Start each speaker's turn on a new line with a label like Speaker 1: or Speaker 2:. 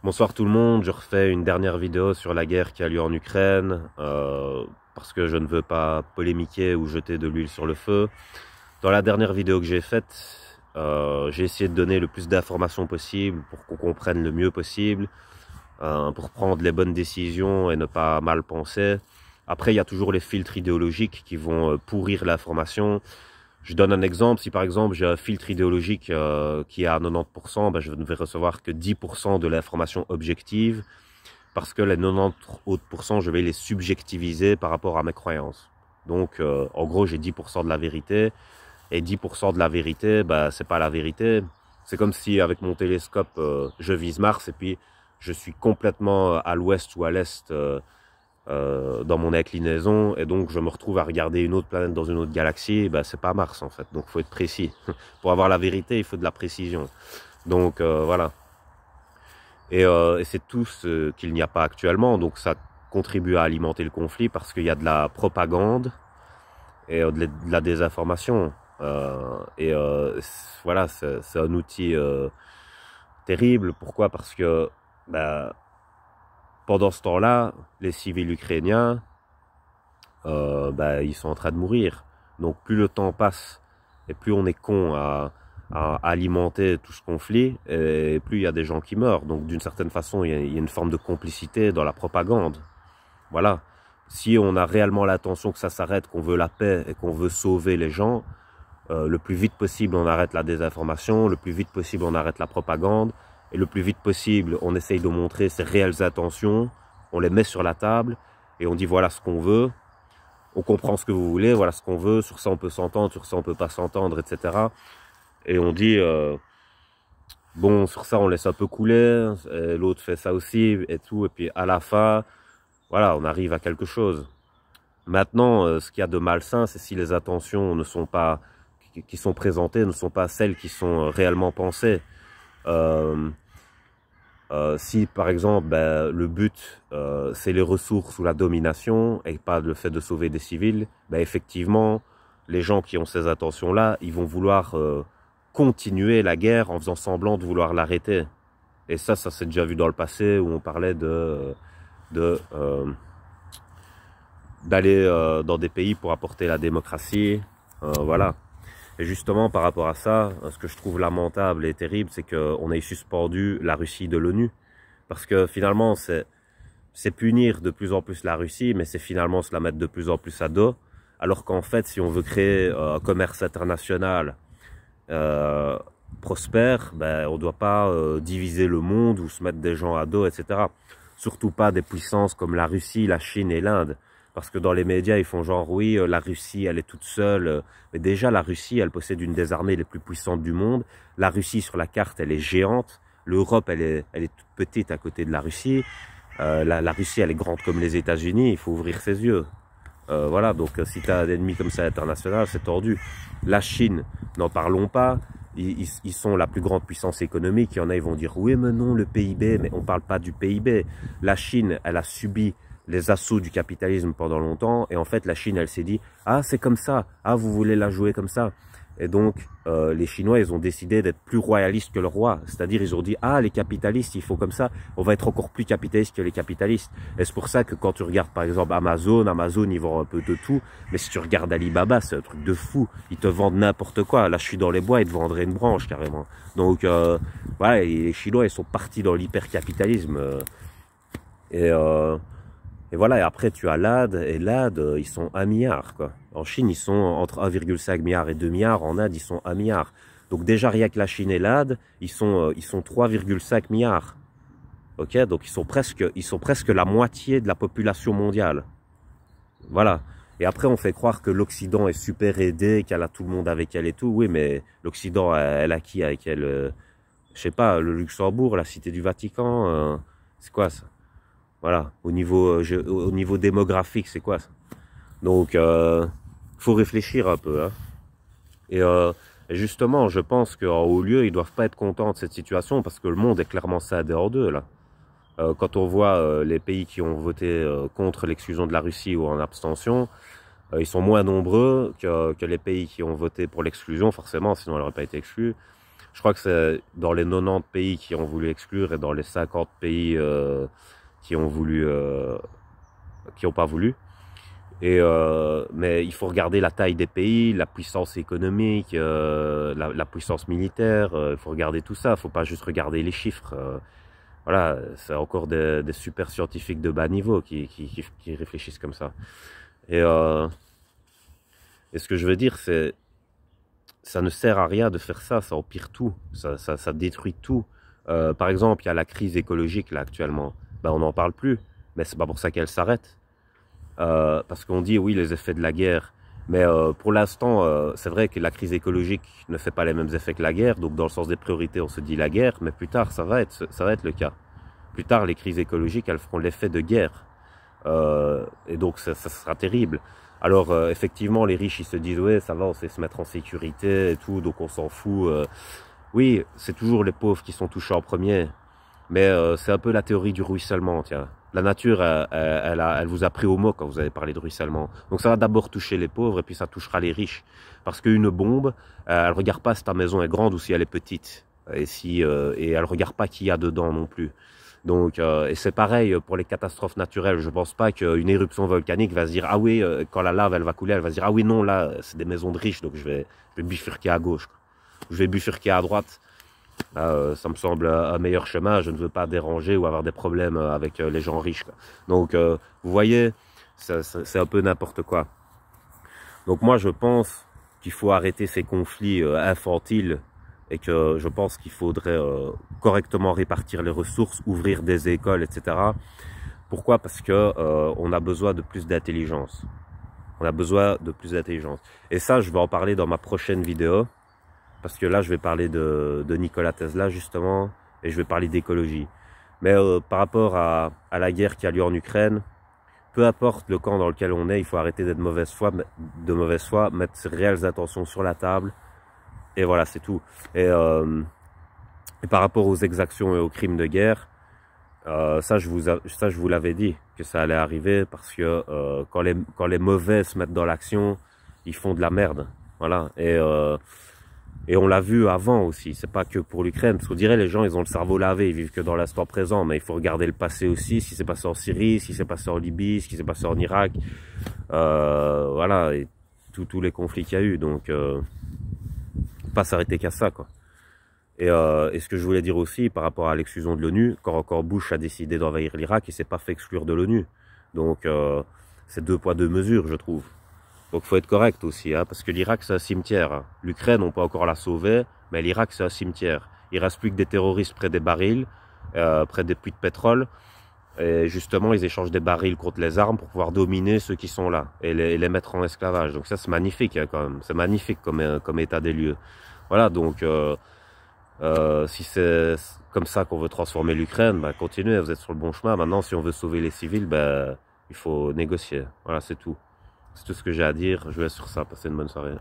Speaker 1: Bonsoir tout le monde, je refais une dernière vidéo sur la guerre qui a lieu en Ukraine, parce que je ne veux pas polémiquer ou jeter de l'huile sur le feu. Dans la dernière vidéo que j'ai faite, j'ai essayé de donner le plus d'informations possible pour qu'on comprenne le mieux possible, pour prendre les bonnes décisions et ne pas mal penser. Après, il y a toujours les filtres idéologiques qui vont pourrir l'information. Je donne un exemple, si par exemple j'ai un filtre idéologique qui est à 90%, ben je ne vais recevoir que 10% de l'information objective, parce que les 90 autres %, je vais les subjectiviser par rapport à mes croyances. Donc en gros j'ai 10% de la vérité, et 10% de la vérité, ben, c'est pas la vérité. C'est comme si avec mon télescope je vise Mars et puis je suis complètement à l'ouest ou à l'est dans mon inclinaison, et donc je me retrouve à regarder une autre planète dans une autre galaxie. Ben, c'est pas Mars en fait, donc il faut être précis. Pour avoir la vérité, il faut de la précision. Donc voilà. Et c'est tout ce qu'il n'y a pas actuellement, donc ça contribue à alimenter le conflit parce qu'il y a de la propagande et de la désinformation. Voilà, c'est un outil terrible. Pourquoi? Parce que ben, pendant ce temps-là, les civils ukrainiens, ils sont en train de mourir. Donc plus le temps passe et plus on est con à alimenter tout ce conflit, et plus il y a des gens qui meurent. Donc d'une certaine façon, il y a une forme de complicité dans la propagande. Voilà. Si on a réellement l'intention que ça s'arrête, qu'on veut la paix et qu'on veut sauver les gens, le plus vite possible on arrête la désinformation, le plus vite possible on arrête la propagande, et le plus vite possible on essaye de montrer ses réelles intentions, on les met sur la table et on dit voilà ce qu'on veut, on comprend ce que vous voulez, voilà ce qu'on veut, sur ça on peut s'entendre, sur ça on peut pas s'entendre, etc. Et on dit bon, sur ça on laisse un peu couler, l'autre fait ça aussi et tout, et puis à la fin voilà, on arrive à quelque chose. Maintenant, ce qu'il y a de malsain, c'est si les intentions ne sont pas, qui sont présentées, ne sont pas celles qui sont réellement pensées. Si par exemple le but c'est les ressources ou la domination et pas le fait de sauver des civils, effectivement les gens qui ont ces intentions là, ils vont vouloir continuer la guerre en faisant semblant de vouloir l'arrêter. Et ça s'est déjà vu dans le passé, où on parlait d'aller dans des pays pour apporter la démocratie, voilà. Et justement, par rapport à ça, ce que je trouve lamentable et terrible, c'est qu'on ait suspendu la Russie de l'ONU. Parce que finalement, c'est punir de plus en plus la Russie, mais c'est finalement se la mettre de plus en plus à dos. Alors qu'en fait, si on veut créer un commerce international prospère, on ne doit pas diviser le monde ou se mettre des gens à dos, etc. Surtout pas des puissances comme la Russie, la Chine et l'Inde. Parce que dans les médias, ils font genre, oui, la Russie, elle est toute seule. Mais déjà, la Russie, elle possède une des armées les plus puissantes du monde. La Russie, sur la carte, elle est géante. L'Europe, elle est toute petite à côté de la Russie. La Russie, elle est grande comme les États-Unis. Il faut ouvrir ses yeux. Voilà, donc si tu as un ennemi comme ça international, c'est tordu. La Chine, n'en parlons pas. Ils sont la plus grande puissance économique. Il y en a, ils vont dire, oui, mais non, le PIB. Mais on parle pas du PIB. La Chine, elle a subi les assauts du capitalisme pendant longtemps, et en fait la Chine elle s'est dit ah c'est comme ça, ah vous voulez la jouer comme ça, et donc les Chinois ils ont décidé d'être plus royalistes que le roi, c'est-à-dire ils ont dit ah les capitalistes il faut comme ça, on va être encore plus capitaliste que les capitalistes. Et c'est pour ça que quand tu regardes par exemple Amazon ils vendent un peu de tout, mais si tu regardes Alibaba c'est un truc de fou, ils te vendent n'importe quoi. Là je suis dans les bois, ils te vendraient une branche carrément. Donc voilà, et les Chinois ils sont partis dans l'hypercapitalisme et voilà, et après tu as l'Inde, et l'Inde, ils sont 1 milliard, quoi. En Chine, ils sont entre 1,5 milliard et 2 milliards, en Inde, ils sont 1 milliard. Donc déjà, rien que la Chine et l'Inde, ils sont 3,5 milliards. Ok, donc ils sont presque la moitié de la population mondiale. Voilà. Et après, on fait croire que l'Occident est super aidé, qu'elle a tout le monde avec elle et tout. Oui, mais l'Occident, elle a qui avec elle? Je sais pas, le Luxembourg, la Cité du Vatican, c'est quoi ça? Voilà, au niveau démographique, c'est quoi ça? Donc, faut réfléchir un peu. Hein. Et justement, je pense qu'en haut lieu, ils doivent pas être contents de cette situation parce que le monde est clairement scindé en deux, là. Quand on voit les pays qui ont voté contre l'exclusion de la Russie ou en abstention, ils sont moins nombreux que les pays qui ont voté pour l'exclusion, forcément, sinon elle n'aurait pas été exclue. Je crois que c'est dans les 90 pays qui ont voulu exclure et dans les 50 pays qui ont voulu, qui n'ont pas voulu. Mais il faut regarder la taille des pays, la puissance économique, la puissance militaire. Il faut regarder tout ça. Il ne faut pas juste regarder les chiffres. Voilà, c'est encore des super scientifiques de bas niveau qui réfléchissent comme ça. Et ce que je veux dire, c'est ça ne sert à rien de faire ça. Ça empire tout. Ça détruit tout. Par exemple, il y a la crise écologique là actuellement. Ben, on n'en parle plus. Mais c'est pas pour ça qu'elle s'arrête. Parce qu'on dit oui les effets de la guerre, mais pour l'instant c'est vrai que la crise écologique ne fait pas les mêmes effets que la guerre, donc dans le sens des priorités on se dit la guerre, mais plus tard ça va être le cas. Plus tard les crises écologiques elles feront l'effet de guerre, et donc ça sera terrible. Alors effectivement les riches ils se disent ouais ça va, on sait se mettre en sécurité et tout, donc on s'en fout. Oui, c'est toujours les pauvres qui sont touchés en premier, mais c'est un peu la théorie du ruissellement, tiens. La nature, elle vous a pris au mot quand vous avez parlé de ruissellement. Donc ça va d'abord toucher les pauvres et puis ça touchera les riches. Parce qu'une bombe, elle ne regarde pas si ta maison est grande ou si elle est petite. Et elle ne regarde pas qui y a dedans non plus. Donc, et c'est pareil pour les catastrophes naturelles. Je ne pense pas qu'une éruption volcanique va se dire « Ah oui, quand la lave elle va couler, elle va se dire « Ah oui, non, là, c'est des maisons de riches, donc je vais bifurquer à gauche. Je vais bifurquer à droite. » Ça me semble un meilleur chemin. Je ne veux pas déranger ou avoir des problèmes avec les gens riches, quoi. Donc vous voyez, c'est un peu n'importe quoi. Donc moi je pense qu'il faut arrêter ces conflits infantiles et que je pense qu'il faudrait correctement répartir les ressources, ouvrir des écoles, etc. Pourquoi? Parce que on a besoin de plus d'intelligence. On a besoin de plus d'intelligence. Et ça, je vais en parler dans ma prochaine vidéo. Parce que là, je vais parler de Nikola Tesla, justement, et je vais parler d'écologie. Mais par rapport à la guerre qui a lieu en Ukraine, peu importe le camp dans lequel on est, il faut arrêter d'être de mauvaise foi, mettre ses réelles intentions sur la table, et voilà, c'est tout. Et par rapport aux exactions et aux crimes de guerre, ça, je vous l'avais dit, que ça allait arriver, parce que quand les mauvais se mettent dans l'action, ils font de la merde. Voilà, et on l'a vu avant aussi, c'est pas que pour l'Ukraine, parce qu'on dirait les gens ils ont le cerveau lavé, ils vivent que dans l'instant présent, mais il faut regarder le passé aussi, ce qui s'est passé en Syrie, ce qui s'est passé en Libye, ce qui s'est passé en Irak, voilà, et tous les conflits qu'il y a eu, donc pas s'arrêter qu'à ça, quoi. Et ce que je voulais dire aussi par rapport à l'exclusion de l'ONU, quand encore Bush a décidé d'envahir l'Irak, il s'est pas fait exclure de l'ONU, donc c'est 2 poids 2 mesures, je trouve. Donc il faut être correct aussi, hein, parce que l'Irak c'est un cimetière. Hein. L'Ukraine on peut encore la sauver, mais l'Irak c'est un cimetière. Il reste plus que des terroristes près des barils, près des puits de pétrole. Et justement ils échangent des barils contre les armes pour pouvoir dominer ceux qui sont là et les mettre en esclavage. Donc ça c'est magnifique hein, quand même. C'est magnifique comme état des lieux. Voilà, donc si c'est comme ça qu'on veut transformer l'Ukraine, bah, continuez, vous êtes sur le bon chemin. Maintenant si on veut sauver les civils, bah, il faut négocier. Voilà, c'est tout. C'est tout ce que j'ai à dire. Je vais sur ça. Passez une bonne soirée.